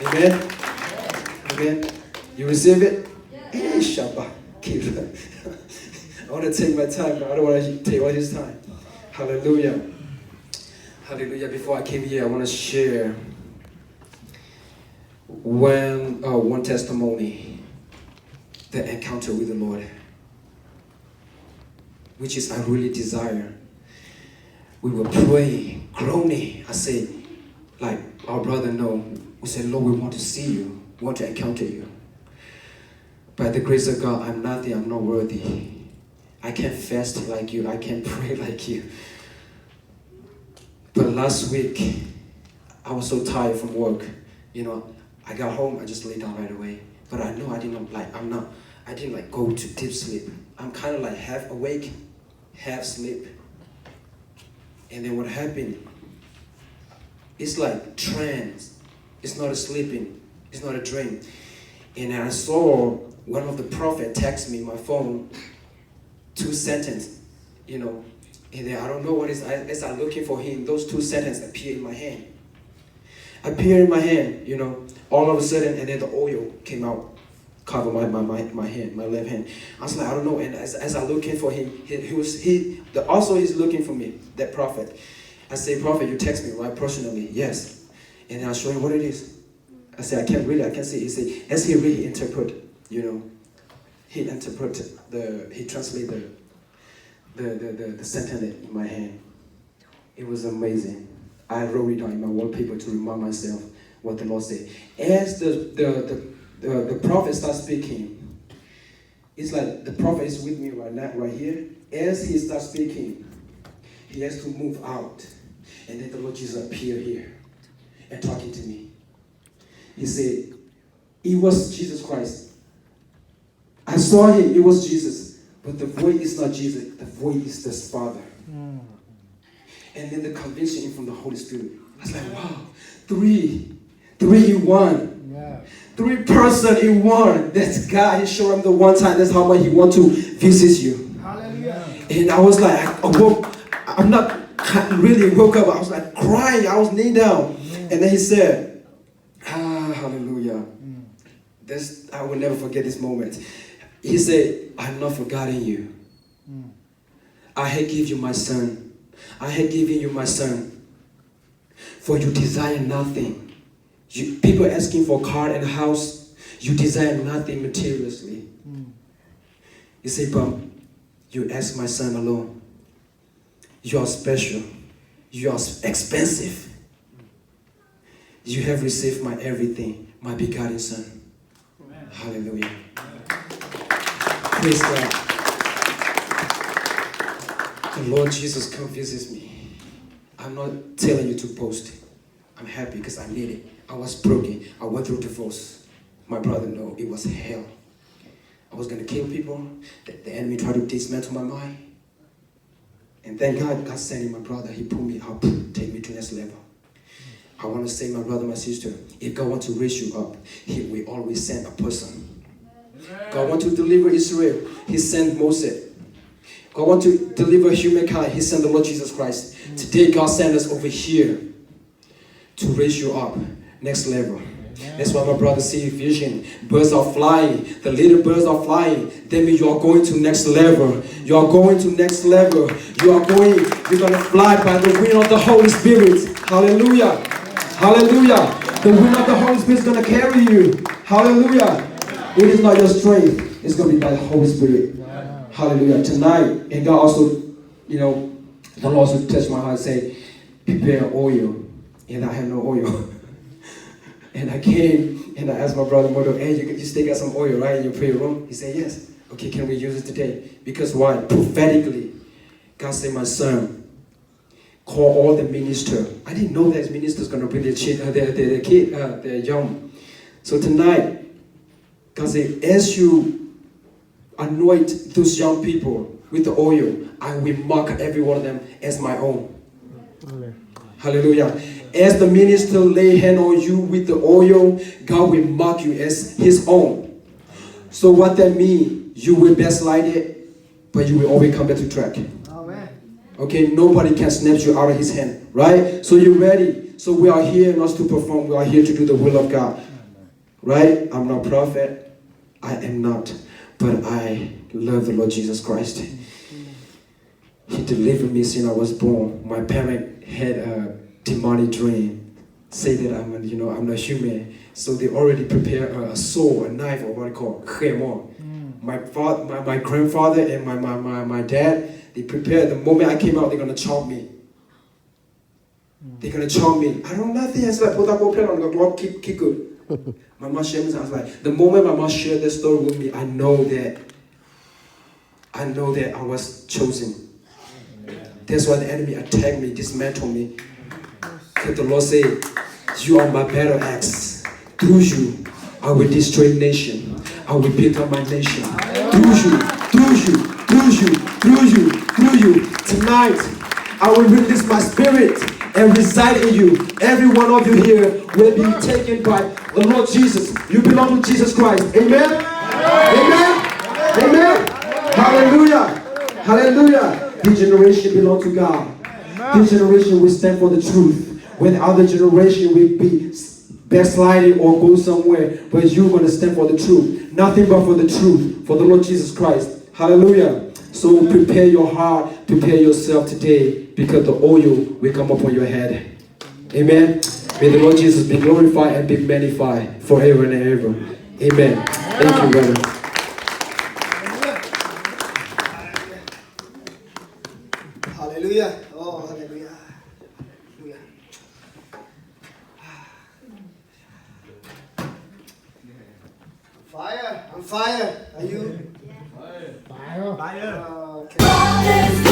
Amen? Amen? You receive it? Hey, Shabbat. I want to take my time, but I don't want to take all his time. Hallelujah. Hallelujah. Before I came here, I want to share one testimony, the encounter with the Lord, which is I really desire. We were praying, groaning. I said, like our brother know, we said, Lord, we want to see you. We want to encounter you. By the grace of God, I'm nothing. I'm not worthy. I can't fast like you. I can't pray like you. But last week, I was so tired from work. You know, I got home, I just lay down right away. But I know I didn't go to deep sleep. I'm kind of like half awake, half sleep. And then what happened? It's like trance. It's not a sleeping. It's not a dream. And I saw one of the prophets text me my phone, 2 sentences, you know. And then I don't know what is. As I'm looking for him, those 2 sentences appear in my hand. You know, all of a sudden, and then the oil came out, cover my hand, my left hand. I was like, I don't know. And as I'm looking for him, he's looking for me, that prophet. I say, prophet, you text me, right, personally? Yes. And then I show him what it is. I say, I can't see. He said, as he really interpret, you know, he translated the sentence in my hand. It was amazing. I wrote it down in my wallpaper to remind myself what the Lord said. As the prophet starts speaking, it's like the prophet is with me right now, right here. As he starts speaking, he has to move out. And then the Lord Jesus appeared here and talking to me. He said, it was Jesus Christ. I saw him, it was Jesus. But the voice is not Jesus, the voice is the Father. And then the conviction from the Holy Spirit. I was like, wow, three in one. Yeah. 3 person in one. That's God. He showed him the one time. That's how much he want to visit you. Hallelujah. And I was like, I woke. I'm not really woke up. I was like crying. I was kneeling down. And then he said, hallelujah. This, I will never forget this moment. He said, I have not forgotten you. I have given you my son. I have given you my son. For you desire nothing. People asking for a car and a house. You desire nothing materially. He said, but you ask my son alone. You are special. You are expensive. You have received my everything, my begotten son. Amen. Hallelujah. Praise God. The Lord Jesus confuses me. I'm not telling you to boast. I'm happy because I need it. I was broken. I went through divorce. My brother knew it was hell. I was going to kill people. The enemy tried to dismantle my mind. And thank God, God sent in my brother. He pulled me up, take me to the next level. I want to say, my brother, my sister, if God wants to raise you up, He will always send a person. God wants to deliver Israel. He sent Moses. God wants to deliver humankind. He sent the Lord Jesus Christ. Today, God sent us over here to raise you up. Next level. That's why my brother see vision. Birds are flying. The little birds are flying. That means you are going to next level. You are going to next level. You're going to fly by the wind of the Holy Spirit. Hallelujah. Hallelujah. The wind of the Holy Spirit is going to carry you. Hallelujah. It is not your strength. It's going to be by the Holy Spirit. Hallelujah. Tonight, and God also, you know, the Lord also touched my heart and said, prepare oil. And I had no oil. And I came and I asked my brother, hey, you still got some oil, right, in your prayer room? He said, yes. Okay, can we use it today? Because why? Prophetically, God said, my son, call all the ministers. I didn't know that ministers going to bring their kid, their young. So tonight, God said, as you anoint those young people with the oil, I will mark every one of them as my own. Hallelujah. As the minister lay hand on you with the oil, God will mark you as His own. So what that means, you will backslide it, but you will always come back to track. Amen. Okay, nobody can snatch you out of His hand, right? So you're ready. So we are here not to perform, we are here to do the will of God. Right? I'm not a prophet. I am not. But I love the Lord Jesus Christ. He delivered me since I was born. My parent had a demonic dream. Say that I'm not human. So they already prepared a sword, a knife, or what I call khemor. My grandfather and my dad, they prepared. The moment I came out, they're gonna chop me. They're gonna chop me. I don't know nothing. I was like, put up on the clock, keep good. My mom shared me. I was like, the moment my mom shared this story with me, I know that I was chosen. That's why the enemy attacked me, dismantled me. Because the Lord said, you are my battle axe. Through you, I will destroy nation. I will build up my nation. Through you. Tonight, I will release my spirit and reside in you. Every one of you here will be taken by the Lord Jesus. You belong to Jesus Christ. Amen? Amen? Amen? Hallelujah. Hallelujah. This generation belongs to God. This generation will stand for the truth. When the other generation will be backsliding or go somewhere, but you're going to stand for the truth. Nothing but for the truth, for the Lord Jesus Christ. Hallelujah. So prepare your heart, prepare yourself today, because the oil will come upon your head. Amen. May the Lord Jesus be glorified and be magnified forever and ever. Amen. Thank you, brother. Hallelujah. Oh, hallelujah. Hallelujah. Fire. I'm fire. Are you? Fire. Okay.